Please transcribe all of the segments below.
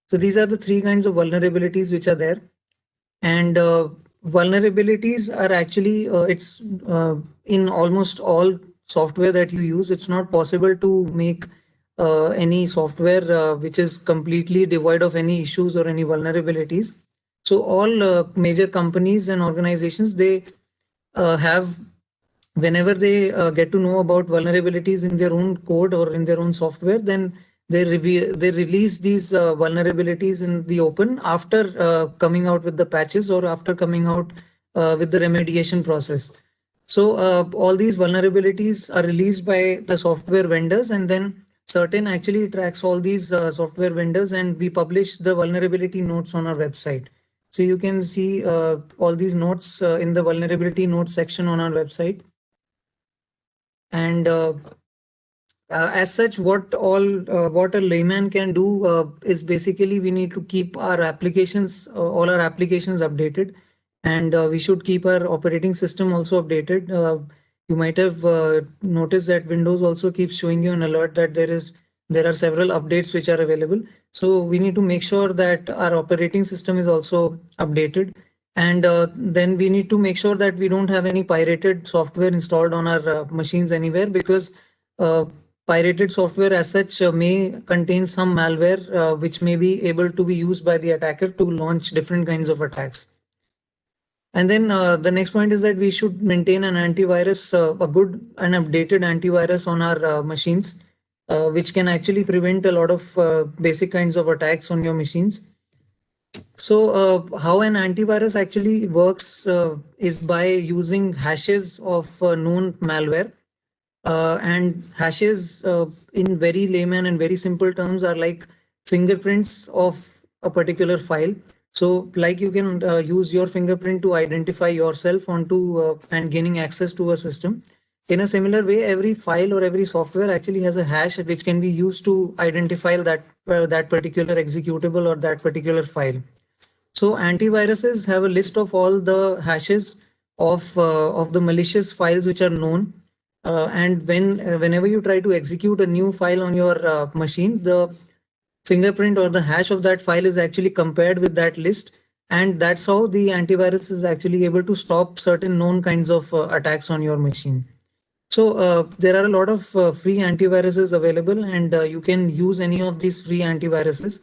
So these are the three kinds of vulnerabilities which are there. And vulnerabilities are actually, it's in almost all software that you use, it's not possible to make any software which is completely devoid of any issues or any vulnerabilities. So all major companies and organizations, they have, whenever they get to know about vulnerabilities in their own code or in their own software, then they release these vulnerabilities in the open after coming out with the patches or after coming out with the remediation process. So all these vulnerabilities are released by the software vendors, and then Certain actually tracks all these software vendors, and we publish the vulnerability notes on our website. So you can see all these notes in the vulnerability notes section on our website. And as such, what a layman can do is basically we need to keep our applications, all our applications updated, and we should keep our operating system also updated. You might have noticed that Windows also keeps showing you an alert that there are several updates which are available. So we need to make sure that our operating system is also updated. And then we need to make sure that we don't have any pirated software installed on our machines anywhere, because pirated software as such may contain some malware which may be able to be used by the attacker to launch different kinds of attacks. And then the next point is that we should maintain an antivirus, a good and updated antivirus on our machines, which can actually prevent a lot of basic kinds of attacks on your machines. So how an antivirus actually works is by using hashes of known malware. And hashes in very layman and very simple terms are like fingerprints of a particular file. So like you can use your fingerprint to identify yourself onto and gaining access to a system. In a similar way, every file or every software actually has a hash which can be used to identify that particular executable or that particular file. So antiviruses have a list of all the hashes of the malicious files which are known. And whenever you try to execute a new file on your machine, the fingerprint or the hash of that file is actually compared with that list. And that's how the antivirus is actually able to stop certain known kinds of attacks on your machine. So there are a lot of free antiviruses available, and you can use any of these free antiviruses.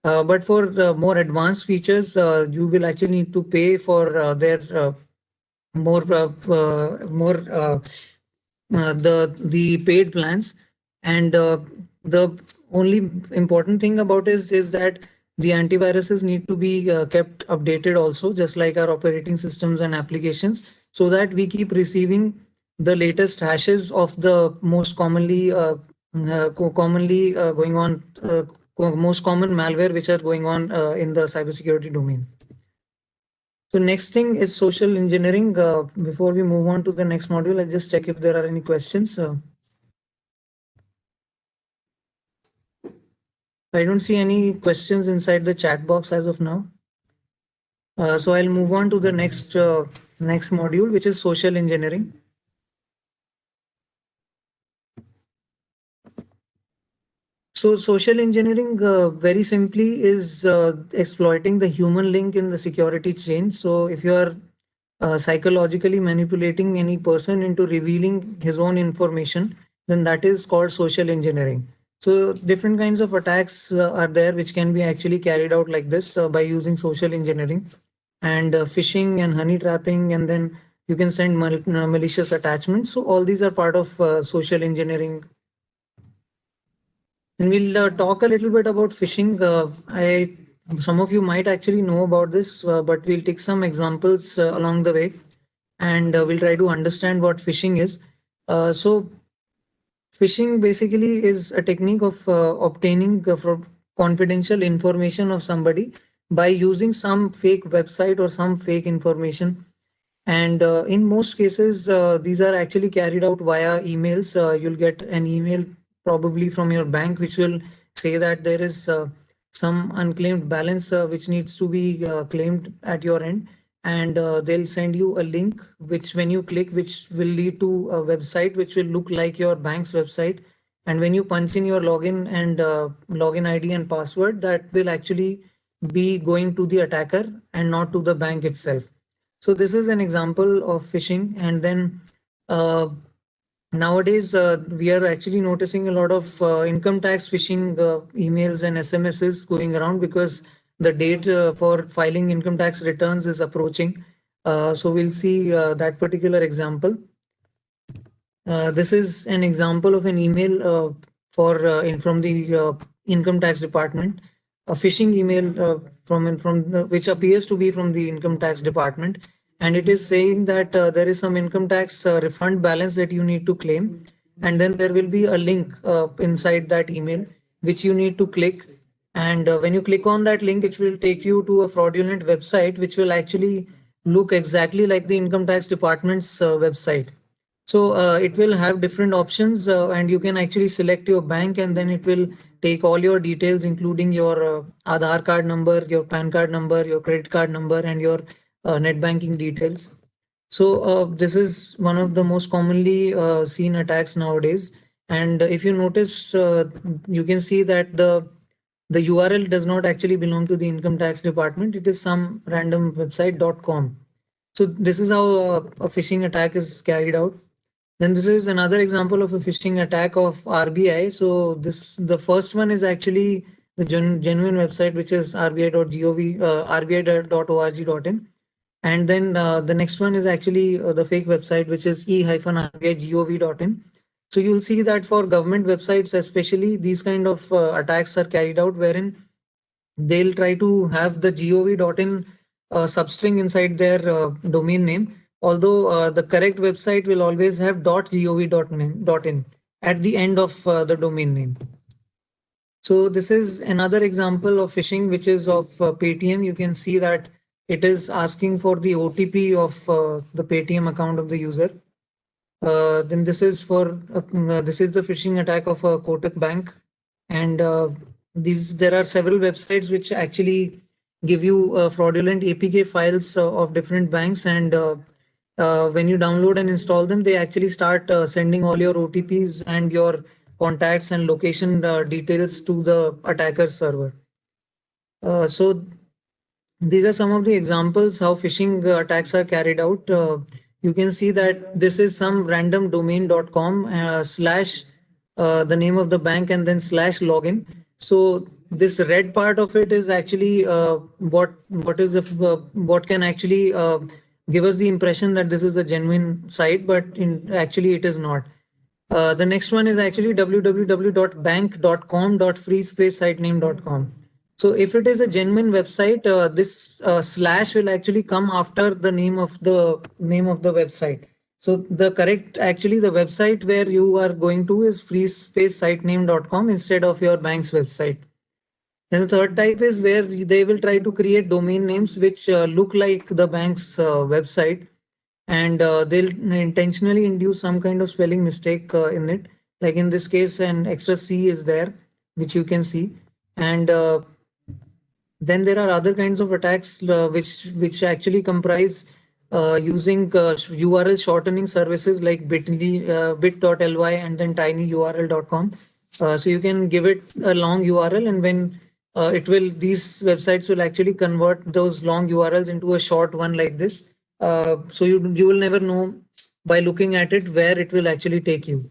But for the more advanced features, you will actually need to pay for their more the paid plans. And the only important thing about is that the antiviruses need to be kept updated also, just like our operating systems and applications, so that we keep receiving the latest hashes of the most commonly going on most common malware which are going on in the cybersecurity domain. So next thing is social engineering. Before we move on to the next module, I'll just check if there are any questions. I don't see any questions inside the chat box as of now. So I'll move on to the next module, which is social engineering. So social engineering, very simply, is exploiting the human link in the security chain. So if you are psychologically manipulating any person into revealing his own information, then that is called social engineering. So different kinds of attacks are there which can be actually carried out like this by using social engineering, and phishing and honey trapping, and then you can send malicious attachments. So all these are part of social engineering. And we'll talk a little bit about phishing. Some of you might actually know about this, but we'll take some examples along the way, and we'll try to understand what phishing is. So phishing basically is a technique of obtaining confidential information of somebody by using some fake website or some fake information. And in most cases, these are actually carried out via emails. You'll get an email probably from your bank, which will say that there is some unclaimed balance which needs to be claimed at your end. And they'll send you a link, which when you click, which will lead to a website which will look like your bank's website. And when you punch in your login and login ID and password, that will actually be going to the attacker and not to the bank itself. So this is an example of phishing. And then nowadays, we are actually noticing a lot of income tax phishing emails and SMSs going around, because the date for filing income tax returns is approaching. So we'll see that particular example. This is an example of an email from the income tax department, a phishing email which appears to be from the income tax department, and it is saying that there is some income tax refund balance that you need to claim, and then there will be a link inside that email which you need to click, and when you click on that link, it will take you to a fraudulent website which will actually look exactly like the income tax department's website. So it will have different options, and you can actually select your bank, and then it will take all your details, including your Aadhaar card number, your PAN card number, your credit card number, and your net banking details. So this is one of the most commonly seen attacks nowadays. And if you notice, you can see that the URL does not actually belong to the income tax department. It is some random website.com. So this is how a phishing attack is carried out. Then this is another example of a phishing attack of RBI. So the first one is actually the genuine website, which is rbi.gov, rbi.org.in. And then the next one is actually the fake website, which is e-rbi.gov.in. So you'll see that for government websites, especially, these kind of attacks are carried out, wherein they'll try to have the gov.in substring inside their domain name, although the correct website will always have .gov.in at the end of the domain name. So this is another example of phishing, which is of Paytm. You can see that it is asking for the OTP of the Paytm account of the user. Then this is the phishing attack of a Kotak Bank, and there are several websites which actually give you fraudulent APK files of different banks, and when you download and install them, they actually start sending all your OTPs and your contacts and location details to the attacker's server. So these are some of the examples how phishing attacks are carried out. You can see that this is some random domain.com slash the name of the bank and then slash login. So this red part of it is actually what can actually give us the impression that this is a genuine site, but actually it is not. The next one is actually www.bank.com.freespace-sitename.com. So if it is a genuine website, this slash will actually come after the name of the website. So the website where you are going to is freespace-sitename.com instead of your bank's website. And the third type is where they will try to create domain names which look like the bank's website, and they'll intentionally induce some kind of spelling mistake in it. Like in this case, an extra C is there, which you can see. And then there are other kinds of attacks which actually comprise using URL shortening services like bit.ly and then tinyurl.com. So you can give it a long URL, and when these websites will actually convert those long URLs into a short one like this. So you will never know by looking at it where it will actually take you.